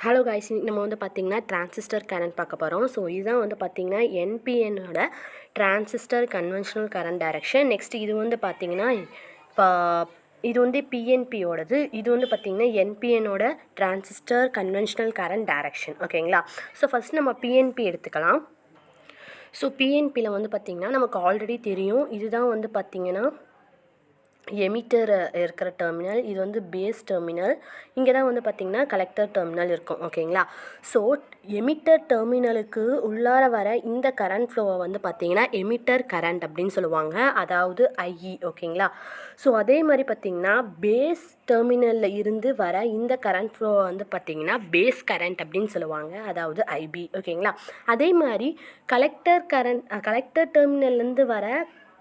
Hello guys, நம்ம வந்து பார்த்திங்கன்னா டிரான்சிஸ்டர் கரண்ட் பார்க்க போகிறோம். ஸோ இதுதான் வந்து பார்த்திங்கன்னா என்பிஎன்னோட transistor conventional current direction. Next இது வந்து பார்த்திங்கன்னா இப்போ இது வந்து பிஎன்பியோடது. இது வந்து பார்த்திங்கன்னா என்பிஎன்னோட டிரான்சிஸ்டர் கன்வென்ஷனல் கரண்ட் டைரக்ஷன். ஓகேங்களா? ஸோ ஃபஸ்ட் நம்ம பிஎன்பி எடுத்துக்கலாம். ஸோ பிஎன்பியில் வந்து பார்த்திங்கன்னா நமக்கு ஆல்ரெடி தெரியும். இதுதான் வந்து பார்த்திங்கன்னா எமிட்டர் இருக்கிற டெர்மினல். இது வந்து பேஸ் டெர்மினல். இங்கே தான் வந்து பார்த்திங்கன்னா கலெக்டர் டெர்மினல் இருக்கும். ஓகேங்களா? ஸோ எமிட்டர் டெர்மினலுக்கு உள்ளார வர இந்த கரண்ட் ஃப்ளோவை வந்து பார்த்திங்கன்னா எமிட்டர் கரண்ட் அப்படின்னு சொல்லுவாங்க, அதாவது ஐஇ. ஓகேங்களா? ஸோ அதே மாதிரி பார்த்திங்கன்னா பேஸ் டெர்மினலில் இருந்து வர இந்த கரண்ட் ஃப்ளோவை வந்து பார்த்திங்கன்னா பேஸ் கரண்ட் அப்படின்னு சொல்லுவாங்க, அதாவது ஐபி. ஓகேங்களா? அதே மாதிரி கலெக்டர் டெர்மினல்லேருந்து வர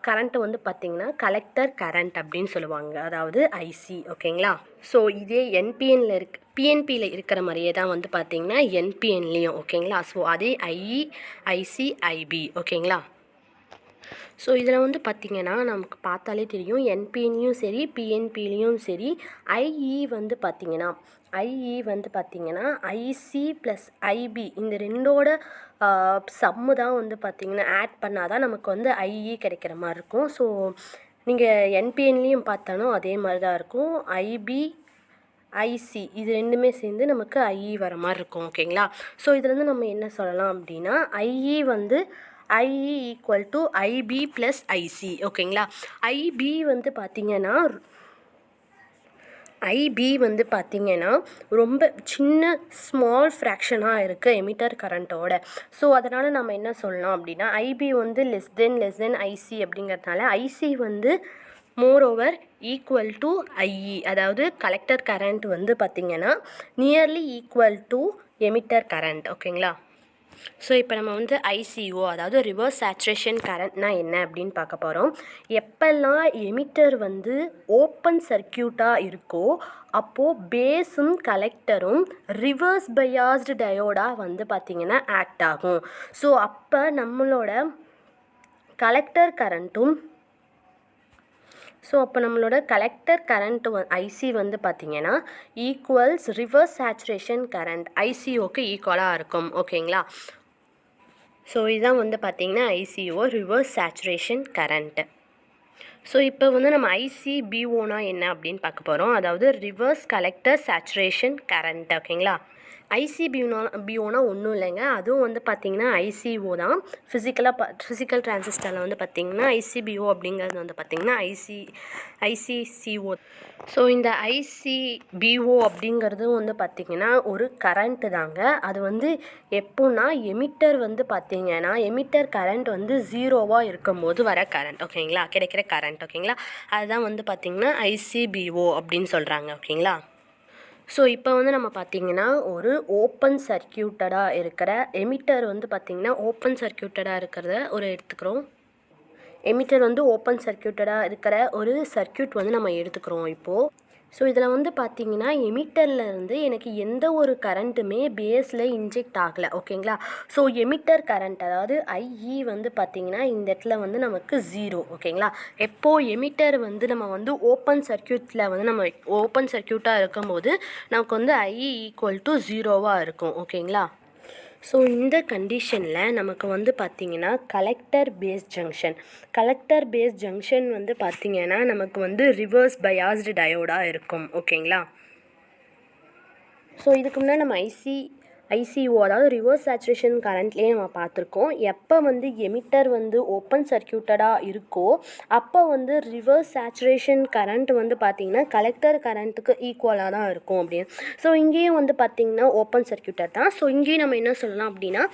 கரண்ட்டை வந்து பார்த்திங்கன்னா கலெக்டர் கரண்ட் அப்படின்னு சொல்லுவாங்க, அதாவது ஐசி. ஓகேங்களா? ஸோ இதே என்பிஎன்னில் பிஎன்பியில் இருக்கிற மாதிரியே தான் வந்து பார்த்திங்கன்னா என்பிஎன்லேயும். ஓகேங்களா? ஸோ அதே ஐஇ, ஐசி, ஐபி. ஓகேங்களா? ஸோ இதில் வந்து பார்த்திங்கன்னா நமக்கு பார்த்தாலே தெரியும், என்பிஎன்லேயும் சரி பிஎன்பிலையும் சரி ஐஇ வந்து பார்த்திங்கன்னா ஐசி ப்ளஸ் ஐபி இந்த ரெண்டோட சம்மு தான் வந்து பார்த்திங்கன்னா ஆட் பண்ணால் தான் நமக்கு வந்து ஐஇ கிடைக்கிற மாதிரி இருக்கும். ஸோ நீங்கள் என்பிஎன்லேயும் பார்த்தாலும் அதே மாதிரி தான் இருக்கும். ஐபி, ஐசி இது ரெண்டுமே சேர்ந்து நமக்கு ஐஇ வர மாதிரி இருக்கும். ஓகேங்களா? ஸோ இதுலேருந்து நம்ம என்ன சொல்லலாம் அப்படின்னா ஐஇ வந்து IE equal to IP plus IC. ஓகேங்களா? ஐபி வந்து பார்த்திங்கன்னா ரொம்ப சின்ன ஸ்மால் ஃப்ராக்ஷனாக இருக்குது எமிட்டர் கரண்ட்டோட. ஸோ அதனால் நம்ம என்ன சொல்லலாம் அப்படின்னா ஐபி வந்து லெஸ் தென் ஐசி அப்படிங்கிறதுனால ஐசி வந்து more over equal to IE, அதாவது கலெக்டர் கரண்ட் வந்து பார்த்திங்கன்னா nearly equal to emitter current. ஓகேங்களா? ஸோ இப்போ நம்ம வந்து ஐசிஓ, அதாவது ரிவர்ஸ் சேச்சுரேஷன் கரண்ட்னா என்ன அப்படின்னு பார்க்க போகிறோம். எப்பெல்லாம் எமிட்டர் வந்து ஓப்பன் சர்க்கியூட்டாக இருக்கோ அப்போது பேஸும் கலெக்டரும் ரிவர்ஸ் பயாஸ்டு டயோடாக வந்து பார்த்திங்கன்னா ஆக்ட் ஆகும். ஸோ அப்போ நம்மளோட கலெக்டர் கரண்ட் ஐசி வந்து பார்த்திங்கன்னா ஈக்குவல்ஸ் ரிவர்ஸ் சேச்சுரேஷன் கரண்ட் ஐசிஓக்கு ஈக்குவலாக இருக்கும். ஓகேங்களா? ஸோ இதுதான் வந்து பார்த்திங்கன்னா ICO, reverse saturation current. So இப்போ வந்து நம்ம ஐசிபிஓனா என்ன அப்படின்னு பார்க்க போகிறோம், அதாவது ரிவர்ஸ் கலெக்டர் சேச்சுரேஷன் கரண்ட். ஓகேங்களா? ஐசிபிஓனா ஒன்றும் இல்லைங்க, அதுவும் வந்து பார்த்திங்கன்னா ஐசிஓ தான். ஃபிசிக்கல் டிரான்சிஸ்டரில் வந்து பார்த்திங்கன்னா ஐசிபிஓ அப்படிங்கிறது வந்து பார்த்திங்கன்னா ஐசிசிஓ. ஸோ இந்த ஐசிபிஓ அப்படிங்கிறது வந்து பார்த்திங்கன்னா ஒரு கரண்ட்டு தாங்க. அது வந்து எப்போன்னா எமிட்டர் வந்து பார்த்திங்கன்னா எமிட்டர் கரண்ட் வந்து ஜீரோவாக இருக்கும்போது வர கரண்ட். ஓகேங்களா? கிடைக்கிற கரண்ட். ஓகேங்களா? அதுதான் வந்து பார்த்திங்கன்னா ஐசிபிஓ அப்படின்னு சொல்கிறாங்க. ஓகேங்களா? ஸோ இப்போ வந்து நம்ம பார்த்திங்கன்னா ஒரு ஓப்பன் சர்க்கியூட்டடாக இருக்கிற எமிட்டர் வந்து பார்த்திங்கன்னா ஓப்பன் சர்க்கியூட்டடாக இருக்கிறத எடுத்துக்கிறோம். எமிட்டர் வந்து ஓப்பன் சர்க்கியூட்டடாக இருக்கிற ஒரு சர்க்கியூட் வந்து நம்ம எடுத்துக்கிறோம் இப்போது. ஸோ இதில் வந்து பார்த்திங்கன்னா எமிட்டர்லேருந்து எனக்கு எந்த ஒரு கரண்ட்டுமே பேஸில் இன்ஜெக்ட் ஆகலை. ஓகேங்களா? ஸோ எமிட்டர் கரண்ட், அதாவது ஐஇ வந்து பார்த்திங்கன்னா இந்த இடத்துல வந்து நமக்கு ஜீரோ. ஓகேங்களா? எப்போது எமிட்டர் வந்து நம்ம வந்து ஓப்பன் சர்க்கியூட்டாக இருக்கும்போது நமக்கு வந்து ஐஇ ஈக்குவல் டு ஜீரோவாக இருக்கும். ஓகேங்களா? ஸோ இந்த கண்டிஷனில் நமக்கு வந்து பார்த்திங்கன்னா கலெக்டர் பேஸ் ஜங்ஷன் வந்து பார்த்திங்கன்னா நமக்கு வந்து ரிவர்ஸ் பயாஸ்டு டயோடாக இருக்கும். ஓகேங்களா? ஸோ இதுக்கு முன்னாடி நம்ம ஐசிஓ, அதாவது ரிவர்ஸ் சேச்சுரேஷன் கரண்ட்லேயே நம்ம பார்த்துருக்கோம். எப்போ வந்து எமிட்டர் வந்து ஓப்பன் சர்க்கியூட்டடாக இருக்கோ அப்போ வந்து ரிவர்ஸ் சேச்சுரேஷன் கரண்ட் வந்து பார்த்திங்கன்னா கலெக்டர் கரண்ட்டுக்கு ஈக்குவலாக தான் இருக்கும் அப்படின்னு. ஸோ இங்கேயும் வந்து பார்த்திங்கன்னா ஓப்பன் சர்க்கியூட்டர் தான். ஸோ இங்கேயும் நம்ம என்ன சொல்லலாம் அப்படின்னா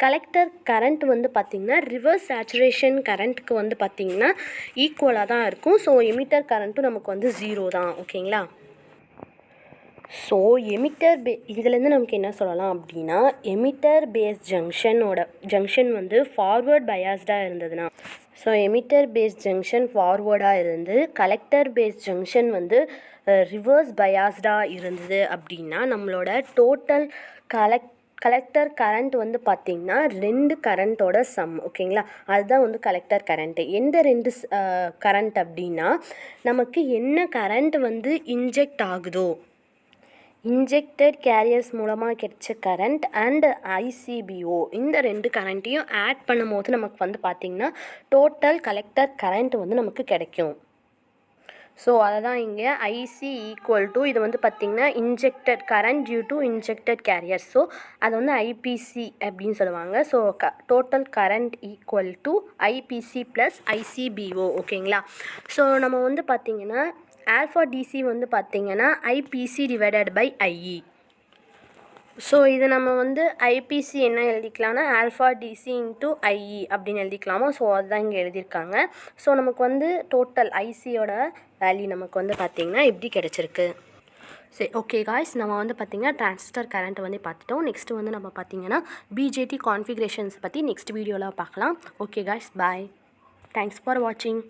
கலெக்டர் கரண்ட் வந்து பார்த்திங்கன்னா ரிவர்ஸ் சேச்சுரேஷன் கரண்ட்டுக்கு வந்து பார்த்திங்கன்னா ஈக்குவலாக தான் இருக்கும். ஸோ எமிட்டர் கரண்ட்டும் நமக்கு வந்து ஜீரோ தான். ஓகேங்களா? ஸோ இதுலேருந்து நமக்கு என்ன சொல்லலாம் அப்படின்னா எமிட்டர் பேஸ் ஜங்ஷன் வந்து ஃபார்வர்ட் பயாஸ்டாக இருந்ததுன்னா, ஸோ எமிட்டர் பேஸ் ஜங்ஷன் ஃபார்வர்டாக இருந்து கலெக்டர் பேஸ் ஜங்ஷன் வந்து ரிவர்ஸ் பயாஸ்டாக இருந்தது அப்படின்னா நம்மளோட டோட்டல் கலெக்டர் கரண்ட் வந்து பார்த்திங்கன்னா ரெண்டு கரண்ட்டோட சம். ஓகேங்களா? அதுதான் வந்து கலெக்டர் கரண்ட்டு. எந்த ரெண்டு கரண்ட் அப்படின்னா நமக்கு என்ன கரண்ட் வந்து இன்ஜெக்ட் ஆகுதோ இன்ஜெக்டட் கேரியர்ஸ் மூலமாக கிடைச்ச கரண்ட் அண்ட் ஐசிபிஓ இந்த 2 கரண்ட்டையும் ஆட் பண்ணும்போது நமக்கு வந்து பார்த்திங்கன்னா டோட்டல் கலெக்டர் கரண்ட் வந்து நமக்கு கிடைக்கும். ஸோ அதை தான் இங்கே ஐசி ஈக்குவல் டு இது வந்து பார்த்திங்கன்னா injected current due to injected carriers. So அது வந்து ஐபிசி அப்படின்னு சொல்லுவாங்க. So total current equal to IPC plus ICPO. ஓகேங்களா? ஸோ நம்ம வந்து பார்த்திங்கன்னா ஆல்ஃபா டிசி வந்து பார்த்திங்கன்னா IPC divided by IE. So இது நம்ம வந்து ஐபிசி என்ன எழுதிக்கலாம்னா ஆல்ஃபா டிசி இன்ட்டு ஐஇ அப்படின்னு எழுதிக்கலாமா? ஸோ அதுதான் இங்கே எழுதியிருக்காங்க. ஸோ நமக்கு வந்து டோட்டல் ஐசியோட வேல்யூ நமக்கு வந்து பார்த்திங்கன்னா இப்படி கிடச்சிருக்கு. சரி, ஓகே காய்ஸ், நம்ம வந்து பார்த்திங்கன்னா டிரான்சிஸ்டர் கரண்ட் வந்து பார்த்துட்டோம். நெக்ஸ்ட்டு வந்து நம்ம பார்த்திங்கன்னா பிஜேடி கான்ஃபிகரேஷன்ஸ் பற்றி நெக்ஸ்ட் வீடியோவில் பார்க்கலாம். Okay guys, bye. Thanks for வாட்சிங்.